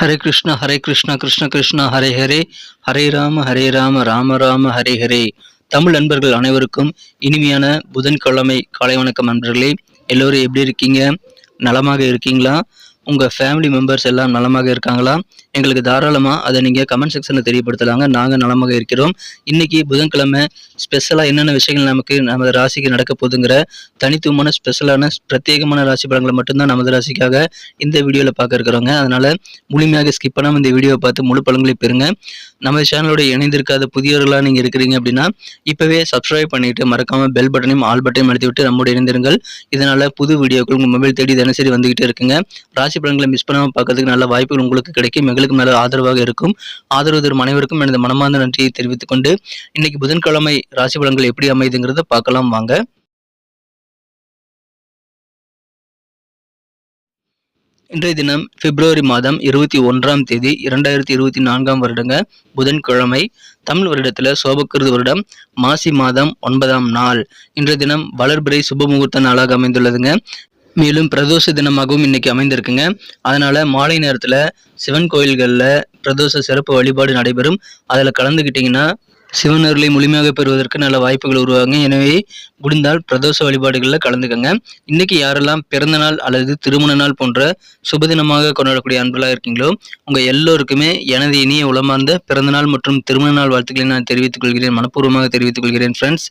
ஹரே கிருஷ்ணா கிருஷ்ண கிருஷ்ணா ஹரே ஹரே, ஹரே ராம ராம ராம ஹரே ஹரே. தமிழ் நண்பர்கள் அனைவருக்கும் இனிமையான புதன்கிழமை காலை வணக்கம் நண்பர்களே. எல்லோரும் எப்படி இருக்கீங்க? நலமாக இருக்கீங்களா? உங்கள் ஃபேமிலி மெம்பர்ஸ் எல்லாம் நலமாக இருக்காங்களா? எங்களுக்கு தாராளமாக அதை நீங்கள் கமெண்ட் செக்ஷனில் தெரியப்படுத்தலாங்க. நாங்கள் நலமாக இருக்கிறோம். இன்றைக்கி புதன்கிழமை ஸ்பெஷலாக என்னென்ன விஷயங்கள் நமது ராசிக்கு நடக்க போகுதுங்கிற தனித்துவமான ஸ்பெஷலான பிரத்யேகமான ராசி பலன்களை மட்டும்தான் நமது ராசிக்காக இந்த வீடியோவில் பார்க்க இருக்கிறோங்க. அதனால் முழுமையாக ஸ்கிப் பண்ணாமல் இந்த வீடியோவை பார்த்து முழு பலன்களை பெறுங்க. நமது சேனலோட இணைந்திருக்காத புதியவர்களாக நீங்கள் இருக்கிறீங்க அப்படின்னா இப்போவே சப்ஸ்கிரைப் பண்ணிவிட்டு மறக்காமல் பெல் பட்டனையும் ஆல் பட்டனையும் அழுத்தி விட்டு நம்மோடு இணைந்திருங்கள். இதனால் புது வீடியோக்கள் உங்கள் மொபைல் தேடி தினசரி வந்துகிட்டே இருக்குங்க. ராசி பலன்களை மிஸ் பண்ணாமல் பார்க்கறதுக்கு நல்ல வாய்ப்புகள் உங்களுக்கு கிடைக்கும். எங்களுக்கும் நல்ல ஆதரவாக இருக்கும். ஆதரவு தரும் அனைவருக்கும் எனது மனமார்ந்த நன்றியை தெரிவித்துக் கொண்டு இன்னைக்கு புதன்கிழமை ராசி பலன்கள் எப்படி அமைதுங்கிறத பார்க்கலாம் வாங்க. இன்றைய தினம் பிப்ரவரி மாதம் 21ஆம் தேதி 2024 வருடங்க புதன்கிழமை. தமிழ் வருடத்தில் சோபக்கிருது வருடம் மாசி மாதம் 9ஆம் நாள். இன்றைய தினம் வளர்பிறை சுபமுகூர்த்த நாளாக அமைந்துள்ளதுங்க. மேலும் பிரதோஷ தினமாகவும் இன்னைக்கு அமைந்திருக்குங்க. அதனால மாலை நேரத்தில் சிவன் கோயில்களில் பிரதோஷ சிறப்பு வழிபாடு நடைபெறும். அதில் கலந்துக்கிட்டிங்கன்னா சிவன் அருளை முழுமையாக பெறுவதற்கு நல்ல வாய்ப்புகள் உருவாங்க. எனவே முடிந்தால் பிரதோஷ வழிபாடுகளில் கலந்துக்கங்க. இன்னைக்கு யாரெல்லாம் பிறந்த நாள் அல்லது திருமண நாள் போன்ற சுபதினமாக கொண்டாடக்கூடிய அன்பர்களாக இருக்கீங்களோ உங்கள் எல்லோருக்குமே எனது இனிய உளமார்ந்த பிறந்தநாள் மற்றும் திருமண நாள் வாழ்த்துக்களை நான் தெரிவித்துக் கொள்கிறேன். மனப்பூர்வமாக தெரிவித்துக் கொள்கிறேன். Friends,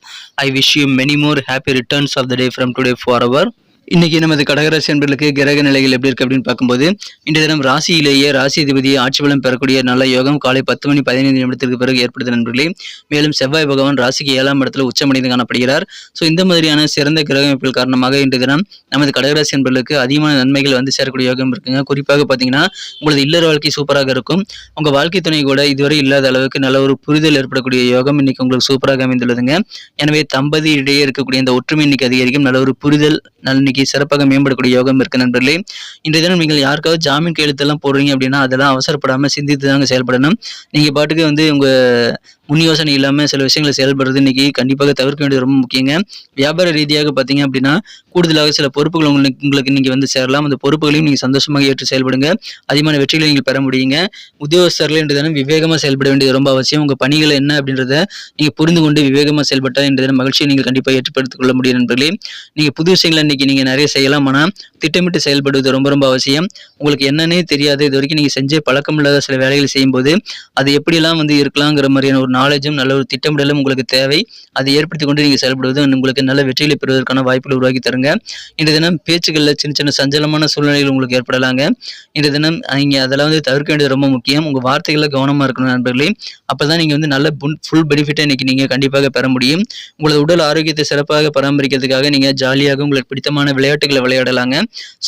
I wish you many more happy returns of the day from today for our. இன்னைக்கு நமது கடகராசி அன்பர்களுக்கு கிரக நிலைகள் எப்படி இருக்கு அப்படின்னு பார்க்கும்போது இன்றைய தினம் ராசியிலேயே ராசி அதிபதியை ஆட்சி பலம் பெறக்கூடிய நல்ல யோகம் காலை 10:15 பிறகு ஏற்படுத்த நண்பர்களே. மேலும் செவ்வாய் பகவான் ராசிக்கு 7ஆம் இடத்துல உச்சமடைந்து காணப்படுகிறார். ஸோ இந்த மாதிரியான சிறந்த கிரக அமைப்புகள் காரணமாக இன்றைய தினம் நமது கடகராசி அன்பர்களுக்கு அதிகமான நன்மைகள் வந்து சேரக்கூடிய யோகம் இருக்குங்க. குறிப்பாக பார்த்தீங்கன்னா உங்களது இல்லற வாழ்க்கை சூப்பராக இருக்கும். உங்கள் வாழ்க்கை துணை கூட இதுவரை இல்லாத அளவுக்கு நல்ல ஒரு புரிதல் ஏற்படக்கூடிய யோகம் இன்னைக்கு உங்களுக்கு சூப்பராக அமைந்துள்ளதுங்க. எனவே தம்பதி இடையே இருக்கக்கூடிய இந்த ஒற்றுமை இன்னைக்கு அதிகரிக்கும். நல்ல ஒரு புரிதல் இன்னைக்கு சிறப்பாக மேம்படக்கூடிய யோகம் இருக்கு நண்பர்களே. இன்றைய தினம் நீங்கள் யாருக்காவது ஜாமீன் கையெழுத்தெல்லாம் போடுறீங்க அப்படின்னா அதெல்லாம் அவசரப்படாமல் சிந்தித்து தாங்க செயல்படணும். நீங்கள் பாட்டுக்கு உங்க முன் யோசனை இல்லாமல் சில விஷயங்களை செயல்படுறது இன்னைக்கு கண்டிப்பாக தவிர்க்க வேண்டியது ரொம்ப முக்கியங்க. வியாபார ரீதியாக பார்த்தீங்க அப்படின்னா கூடுதலாக சில பொறுப்புகள் உங்களுக்கு நீங்கள் சேரலாம். அந்த பொறுப்புகளையும் நீங்கள் சந்தோஷமாக ஏற்று செயல்படுங்க. அதிகமான வெற்றிகளை நீங்கள் பெற முடியுங்க. உத்தியோகஸ்தர்கள் இன்றைய தினம் விவேகமாக செயல்பட வேண்டியது ரொம்ப அவசியம். உங்கள் பணிகள் என்ன அப்படின்றத நீங்கள் புரிந்து கொண்டு விவேகமாக செயல்பட்டால் இன்றைய தினம் மகிழ்ச்சியை நீங்கள் கண்டிப்பாக ஏற்படுத்திக் கொள்ள முடியும் நண்பர்களே. நீங்கள் புது விஷயங்களை இன்னைக்கு நீங்கள் நிறைய செய்யலாம். ஆனால் திட்டமிட்டு செயல்படுவது ரொம்ப ரொம்ப அவசியம். உங்களுக்கு என்னன்னே தெரியாது, இது வரைக்கும் நீங்கள் செஞ்ச பழக்கம் இல்லாத சில வேலைகளை செய்யும்போது அது எப்படிலாம் இருக்கலாங்கிற மாதிரியான ஒரு நாலேஜும் நல்ல ஒரு திட்டமிடலும் உங்களுக்கு தேவை. அதை ஏற்படுத்தி கொண்டு நீங்கள் செயல்படுவது உங்களுக்கு நல்ல வெற்றிகளை பெறுவதற்கான வாய்ப்புகளை உருவாக்கி தருங்க. இன்றைய தினம் பேச்சுகளில் சின்ன சின்ன சஞ்சலமான சூழ்நிலைகள் உங்களுக்கு ஏற்படலாங்க. இன்றைய தினம் நீங்கள் அதெல்லாம் தவிர்க்க வேண்டியது ரொம்ப முக்கியம். உங்கள் வார்த்தைகளில் கவனமாக இருக்கணும் நண்பர்களே. அப்போ தான் நீங்கள் நல்ல ஃபுல் பெனிஃபிட்டை இன்னைக்கு நீங்கள் கண்டிப்பாக பெற முடியும். உங்களது உடல் ஆரோக்கியத்தை சிறப்பாக பராமரிக்கிறதுக்காக நீங்கள் ஜாலியாக உங்களுக்கு பிடித்தமான விளையாட்டுகளை விளையாடலாங்க.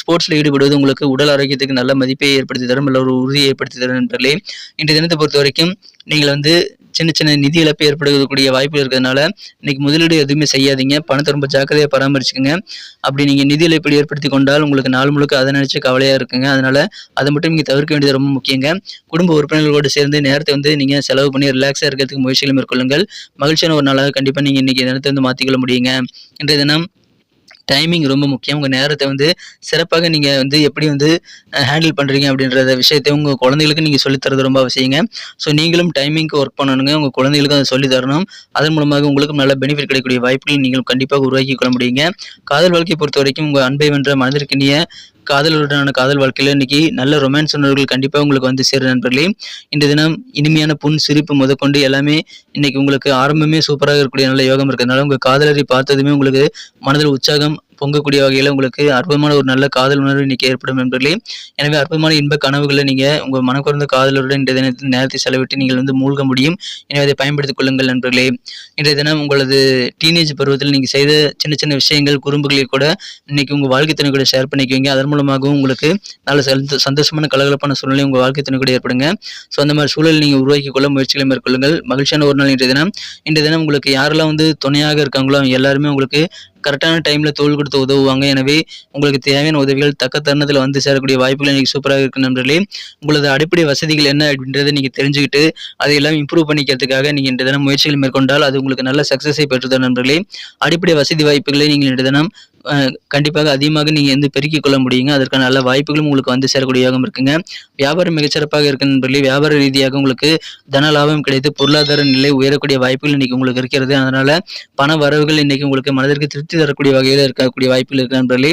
ஸ்போர்ட்ஸில் ஈடுபடுவது உங்களுக்கு உடல் ஆரோக்கியத்துக்கு நல்ல மதிப்பை ஏற்படுத்தி தரும், நல்ல ஒரு உறுதியை ஏற்படுத்தி தரும் நண்பர்களே. இன்றைய தினத்தை பொறுத்த வரைக்கும் நீங்கள் சின்ன சின்ன நிதி இழப்பு ஏற்படக்கூடிய வாய்ப்பு இருக்கிறதுனால இன்னைக்கு முதலீடு எதுவுமே செய்யாதீங்க. பணத்தை ரொம்ப ஜாக்கிரதையாக பராமரிச்சுக்கோங்க. அப்படி நீங்கள் நிதி இழப்பீடு ஏற்படுத்தி கொண்டால் உங்களுக்கு நாள் முழுக்க அதை நினைச்சு கவலையாக இருக்குங்க. அதனால அதை மட்டும் நீங்கள் தவிர்க்க வேண்டியது ரொம்ப முக்கியங்க. குடும்ப உறுப்பினர்களோடு சேர்ந்து நேரத்தை நீங்கள் செலவு பண்ணி ரிலாக்ஸாக இருக்கிறதுக்கு முயற்சிகளை மேற்கொள்ளுங்கள். மகிழ்ச்சியான ஒரு நாளாக கண்டிப்பாக நீங்கள் இன்னைக்கு நேரத்தை மாற்றிக்கொள்ள முடியுங்க. இன்றைய தினம் டைமிங் ரொம்ப முக்கியம். உங்கள் நேரத்தை சிறப்பாக நீங்கள் எப்படி ஹேண்டில் பண்ணுறீங்க அப்படின்றத விஷயத்தை உங்கள் குழந்தைகளுக்கு நீங்கள் சொல்லித்தரது ரொம்ப அவசியங்க. ஸோ நீங்களும் டைமிங்க்கு ஒர்க் பண்ணணுங்க. உங்கள் குழந்தைகளுக்கும் அதை சொல்லி தரணும். அதன் மூலமாக உங்களுக்கும் நல்ல பெனிஃபிட் கிடைக்கக்கூடிய வாய்ப்புகள் நீங்கள் கண்டிப்பாக உருவாக்கி கொள்ள முடியுங்க. காதல் வாழ்க்கையை பொறுத்த வரைக்கும் உங்கள் அன்பை வென்ற மனதிற்கினிய காதலுடனான காதல் வாழ்க்கையில் இன்னைக்கு நல்ல ரொமான்ஸ் உணர்வுகள் கண்டிப்பாக உங்களுக்கு சேர நண்பர்களே. இன்றைய தினம் இனிமையான புன் சிரிப்பு முதற்கொண்டு எல்லாமே இன்னைக்கு உங்களுக்கு ஆரம்பமே சூப்பராக இருக்கக்கூடிய நல்ல யோகம் இருக்கிறதுனால உங்கள் காதலரை பார்த்ததுமே உங்களுக்கு மனதில் உற்சாகம் பொங்கக்கூடிய வகையில் உங்களுக்கு அற்புதமான ஒரு நல்ல காதல் உணர்வு இன்னைக்கு ஏற்படும் நண்பர்களே. எனவே அற்புதமான இன்ப கனவுகளை நீங்கள் உங்கள் மனக்குறந்த காதலருடன் இன்றைய தினத்தில் நேரத்தை செலவிட்டு நீங்கள் மூழ்க முடியும். எனவே அதை பயன்படுத்திக் கொள்ளுங்கள் நண்பர்களே. இன்றைய தினம் உங்களது டீனேஜ் பருவத்தில் நீங்கள் செய்த சின்ன சின்ன விஷயங்கள் குறும்புகளை கூட இன்னைக்கு உங்கள் வாழ்க்கை துணை கூட ஷேர் பண்ணிக்குவீங்க. அதன் மூலமாகவும் உங்களுக்கு நல்ல சந்தோஷமான கலகலப்பான சூழ்நிலை உங்கள் வாழ்க்கை துணை கூட ஏற்படுங்க. ஸோ அந்த மாதிரி சூழல் நீங்கள் உருவாக்கி கொள்ள முயற்சிகளை மேற்கொள்ளுங்கள். மகிழ்ச்சியான ஒரு நாள் இன்றைய தினம். இன்றைய தினம் உங்களுக்கு யாரெல்லாம் துணையாக இருக்காங்களோ அவங்க எல்லாருமே உங்களுக்கு கரெக்டான டைமில் தோள் கொடுத்து உதவுவாங்க. எனவே உங்களுக்கு தேவையான உதவிகள் தக்க தருணத்தில் வந்து சேரக்கூடிய வாய்ப்புகள் இன்னைக்கு சூப்பராக இருக்கு நண்பர்களே. உங்களது அடிப்படை வசதிகள் என்ன அப்படின்றத நீங்கள் தெரிஞ்சுக்கிட்டு அதையெல்லாம் இம்ப்ரூவ் பண்ணிக்கிறதுக்காக நீங்கள் இன்றைய தினம் முயற்சிகள் மேற்கொண்டால் அது உங்களுக்கு நல்ல சக்ஸஸை பெற்றுத்தரும் நண்பர்களே. அடிப்படை வசதி வாய்ப்புகளை நீங்கள் இன்றைய தினம் கண்டிப்பாக அதிகமாக நீங்கள் வந்து பெருக்கிக் கொள்ள முடியுங்க. அதற்கான நல்ல வாய்ப்புகளும் உங்களுக்கு வந்து சேரக்கூடிய யோகம் இருக்குங்க. வியாபாரம் மிகச்சிறப்பாக இருக்கு நண்பர்களே. வியாபார ரீதியாக உங்களுக்கு தன லாபம் கிடைத்து பொருளாதார நிலை உயரக்கூடிய வாய்ப்புகள் இன்னைக்கு உங்களுக்கு இருக்கிறது. அதனால பண வரவுகள் இன்னைக்கு உங்களுக்கு மனதிற்கு திருப்தி தரக்கூடிய வகையில் இருக்கக்கூடிய வாய்ப்புகள் இருக்கு நண்பர்களே.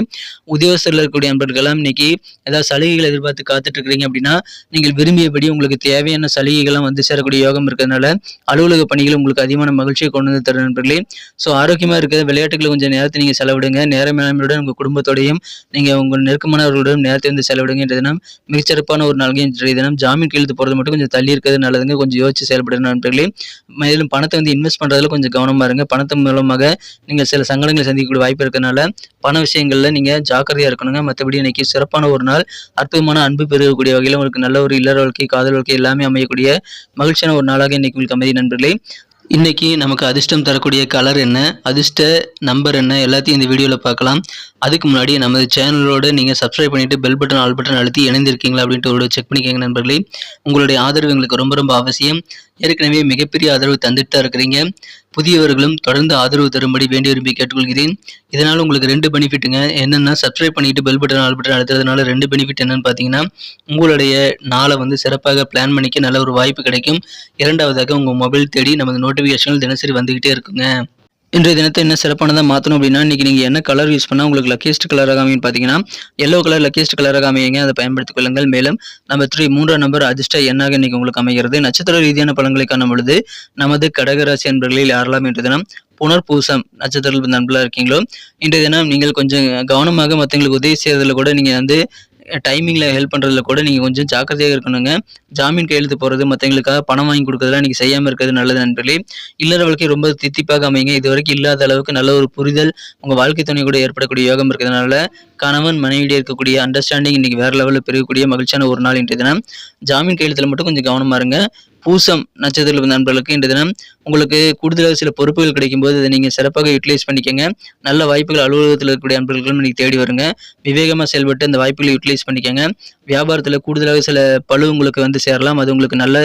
உத்தியோகஸ்தர்கள் இருக்கக்கூடிய நண்பர்களெல்லாம் இன்னைக்கு ஏதாவது சலுகைகள் எதிர்பார்த்து காத்துட்டு இருக்கிறீங்க அப்படின்னா நீங்கள் விரும்பியபடி உங்களுக்கு தேவையான சலுகைகள்லாம் வந்து சேரக்கூடிய யோகம் இருக்கிறதுனால அலுவலக பணிகள் உங்களுக்கு அதிகமான மகிழ்ச்சியை கொண்டு வந்து தரும் நண்பர்களே. ஸோ ஆரோக்கியமாக இருக்கிற விளையாட்டுகளை கொஞ்சம் நேரத்தை நீங்கள் செலவிடுங்க. நேர மேலாண்மையுடன் உங்கள் குடும்பத்தோடையும் நீங்கள் உங்கள் நெருக்கமானவர்களுடன் நேரத்தை வந்து செலவிடுங்க. இன்றைய தினம் மிகச்சிறப்பான ஒரு நாள். இன்றைய தினம் ஜாமீன் கையெழுத்து போகிறது மட்டும் கொஞ்சம் தள்ளி இருக்கிறது நல்லதுங்க. கொஞ்சம் யோசிச்சு செயல்படுங்க நண்பர்களே. மேலும் பணத்தை வந்து இன்வெஸ்ட் பண்ணுறதுல கொஞ்சம் கவனமாக இருங்க. பணத்தின் மூலமாக நீங்கள் சில சங்கடங்களை சந்திக்கக்கூடிய வாய்ப்பு இருக்கிறதுனால பண விஷயங்களில் நீங்கள் ஜாக்கிரதையாக இருக்கணுங்க. மற்றபடி இன்னைக்கு சிறப்பான ஒரு நாள். அற்புதமான அன்பு பெருகக்கூடிய வகையில் உங்களுக்கு நல்ல ஒரு இல்லற வாழ்க்கை, காதல் வாழ்க்கை எல்லாமே அமையக்கூடிய மகிழ்ச்சியான ஒரு நாளாக இன்னைக்கு உங்களுக்கு அமைதி நண்பர்களே. இன்னைக்கு நமக்கு அதிர்ஷ்டம் தரக்கூடிய கலர் என்ன, அதிர்ஷ்ட நம்பர் என்ன, எல்லாத்தையும் இந்த வீடியோவில் பார்க்கலாம். அதுக்கு முன்னாடி நமது சேனலோட நீங்கள் சப்ஸ்கிரைப் பண்ணிவிட்டு பெல் பட்டன் ஆல் பட்டன் அழுத்தி இணைந்திருக்கீங்களா அப்படின்ட்டு ஒரு செக் பண்ணிக்கோங்க நண்பர்களே. உங்களுடைய ஆதரவு எங்களுக்கு ரொம்ப ரொம்ப அவசியம். ஏற்கனவே மிகப்பெரிய ஆதரவு தந்துட்டு தான் இருக்கிறீங்க. புதியவர்களும் தொடர்ந்து ஆதரவு தரும்படி வேண்டி விரும்பி கேட்டுக்கொள்கிறேன். இதனால் உங்களுக்கு 2 பெனிஃபிட்டுங்க. என்னென்னா சப்ஸ்கிரைப் பண்ணிட்டு பெல் பட்டன் ஆல் பட்டன் அழுத்துறதுனால 2 பெனிஃபிட் என்னன்னு பார்த்தீங்கன்னா உங்களுடைய நாளை வந்து சிறப்பாக பிளான் பண்ணிக்க நல்ல ஒரு வாய்ப்பு கிடைக்கும். இரண்டாவதாக உங்கள் மொபைல் தேடி நமது நோட்டிஃபிகேஷன்கள் தினசரி வந்துகிட்டே இருக்குங்க. இன்றைய தினத்தை என்ன சிறப்பானதாக மாற்றணும் அப்படின்னா இன்றைக்கி நீங்கள் என்ன கலர் யூஸ் பண்ணால் உங்களுக்கு லக்கியஸ்ட் கலராக அமையும் பார்த்தீங்கன்னா எல்லோ கலர் லக்கியஸ்ட் கலராக அமையுங்க. அதை பயன்படுத்திக் கொள்ளுங்கள். மேலும் நம்பர் 3 மூன்றாம் நம்பர் அதிர்ஷ்ட எண்ணாக இன்றைக்கி உங்களுக்கு அமைகிறது. நட்சத்திர ரீதியான பலன்களை காணும் பொழுது நமது கடகராசி அன்பர்களில் யாரெல்லாம் இன்றைய தினம் புனர்பூசம் நட்சத்திரத்தில் நண்பர்களாக இருக்கீங்களோ இன்றைய தினம் நீங்கள் கொஞ்சம் கவனமாக மற்றவங்களுக்கு உதவி செய்யறதுல கூட நீங்கள் வந்து டைமிங்கில் ஹெல்ப் பண்ணுறதுல கூட நீங்கள் கொஞ்சம் ஜாக்கிரதையாக இருக்கணுங்க. ஜாமீன் கையெழுத்து போகிறது, மற்றவங்களுக்காக பணம் வாங்கி கொடுக்குறதுலாம் நீங்கள் செய்யாமல் இருக்கிறது நல்லது நண்பர்களே. இல்லற வாழ்க்கை ரொம்ப தித்திப்பாக அமைங்க. இது வரைக்கும் இல்லாத அளவுக்கு நல்ல ஒரு புரிதல் உங்கள் வாழ்க்கை துணை கூட ஏற்படக்கூடிய யோகம் இருக்கிறதுனால கணவன் மனைவியிடையே இருக்கக்கூடிய அண்டர்ஸ்டாண்டிங் இன்னைக்கு வேறு லெவலில் பெருகக்கூடிய மகிழ்ச்சியான ஒரு நாள் இன்றைய தினம். ஜாமீன் கையெழுத்தில் மட்டும் கொஞ்சம் கவனமாக இருங்க. பூசம் நட்சத்திர நண்பர்களுக்கு இன்றைய தினம் உங்களுக்கு கூடுதலாக சில பொறுப்புகள் கிடைக்கும் போது அதை நீங்கள் சிறப்பாக யூட்டிலைஸ் பண்ணிக்கங்க. நல்ல வாய்ப்புகள் அலுவலகத்தில் இருக்கக்கூடிய நண்பர்களும் இன்னைக்கு தேடி வருங்க. விவேகமாக செயல்பட்டு அந்த வாய்ப்புகளை யூட்டிலைஸ் பண்ணிக்கங்க. வியாபாரத்தில் கூடுதலாக சில பழு உங்களுக்கு வந்து சேரலாம். அது உங்களுக்கு நல்ல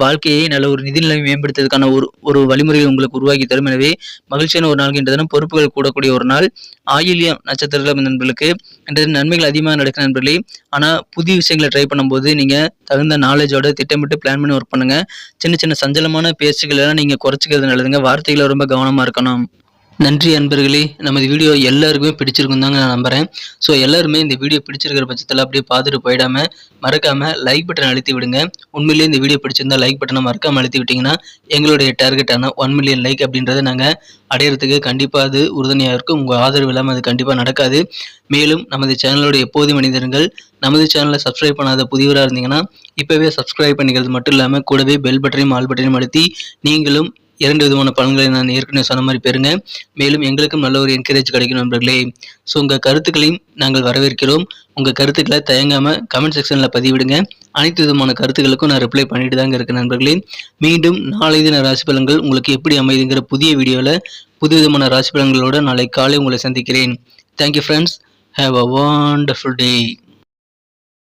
வாழ்க்கையை நல்ல ஒரு நிதிநிலை மேம்படுத்துவதற்கான ஒரு வழிமுறையை உங்களுக்கு உருவாக்கி தரும். எனவே மகிழ்ச்சியான ஒரு நாள் இன்றைய தினம். பொறுப்புகள் கூடக்கூடிய ஒரு நாள். ஆயில்யம் நட்சத்திர நண்பர்களுக்கு இன்றைய நன்மைகள் அதிகமாக நடக்கிற நண்பர்களே. ஆனால் புதிய விஷயங்களை ட்ரை பண்ணும்போது நீங்கள் தகுந்த நாலேஜோட திட்டமிட்டு பிளான் பண்ணி ஒர்க் பண்ணுங்க. சின்ன சின்ன சஞ்சலமான பேச்சுக்கள் எல்லாம் நீங்கள் குறைச்சிக்கிறது நல்லதுங்க. வார்த்தைகளை ரொம்ப கவனமாக இருக்கணும். நன்றி அன்பர்களே. நமது வீடியோ எல்லாருக்குமே பிடிச்சிருக்கும் தாங்க நான் நம்புகிறேன். ஸோ எல்லாருமே இந்த வீடியோ பிடிச்சிருக்கிற பட்சத்தில் அப்படியே பார்த்துட்டு போயிடாமல் மறக்காமல் லைக் பட்டன் அழுத்தி விடுங்க. உண்மையிலேயே இந்த வீடியோ பிடிச்சிருந்தா லைக் பட்டனை மறக்காமல் அழுத்தி விட்டிங்கன்னா எங்களுடைய டார்கெட்டான 1 மில்லியன் லைக் அப்படின்றத நாங்கள் அடையிறதுக்கு கண்டிப்பாக அது உறுதுணையாக இருக்கும். உங்கள் ஆதரவு இல்லாமல் அது கண்டிப்பாக நடக்காது. மேலும் நமது சேனலோட எப்போதும் மனிதர்கள் நமது சேனலை சப்ஸ்கிரைப் பண்ணாத புதியவராக இருந்தீங்கன்னா இப்போவே சப்ஸ்கிரைப் பண்ணிக்கிறது மட்டும் இல்லாமல் கூடவே பெல் பட்டனையும் ஆல் பட்டனையும் அழுத்தி நீங்களும் 2 விதமான பலன்களை நான் ஏற்கனவே சொன்ன மாதிரி பெறுங்க. மேலும் எங்களுக்கும் நல்ல ஒரு என்கரேஜ் கிடைக்கும் நண்பர்களே. ஸோ உங்கள் கருத்துக்களையும் நாங்கள் வரவேற்கிறோம். உங்கள் கருத்துக்களை தயங்காமல் கமெண்ட் செக்ஷனில் பதிவிடுங்க. அனைத்து விதமான கருத்துக்களுக்கும் நான் ரிப்ளை பண்ணிட்டு தாங்க இருக்கேன் நண்பர்களே. மீண்டும் நாளை தின ராசி பலன்கள் உங்களுக்கு எப்படி அமைதுங்கிற புதிய வீடியோவில் புது விதமான ராசி பலன்களோடு நாளை காலை உங்களை சந்திக்கிறேன். Thank you friends. Have a wonderful day.